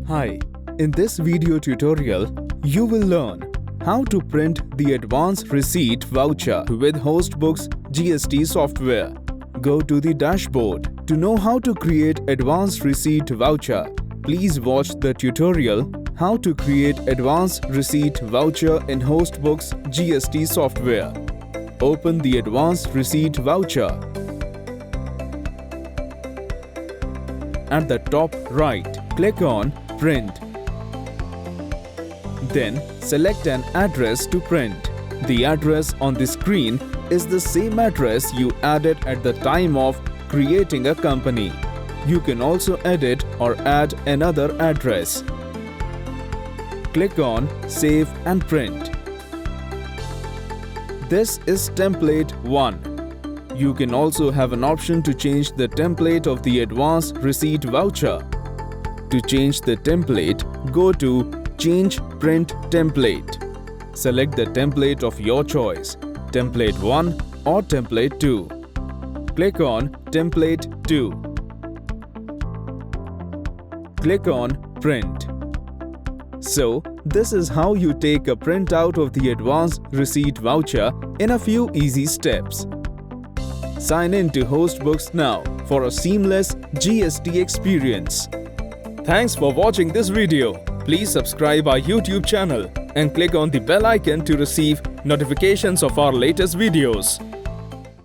Hi, in this video tutorial, you will learn how to print the advance receipt voucher with Hostbooks GST software. Go to the dashboard. To know how to create advance receipt voucher, please watch the tutorial how to create advance receipt voucher in Hostbooks GST software. Open the advance receipt voucher. At the top right, click on Print. Then select an address to print. The address on the screen is the same address you added at the time of creating a company. You can also edit or add another address. Click on Save and Print. This is template 1. You can also have an option to change the template of the advance receipt voucher. To change the template, go to Change Print Template. Select the template of your choice, Template 1 or Template 2. Click on Template 2. Click on Print. So, this is how you take a printout of the advance receipt voucher in a few easy steps. Sign in to Hostbooks now for a seamless GST experience. Thanks for watching this video. Please subscribe our YouTube channel and click on the bell icon to receive notifications of our latest videos.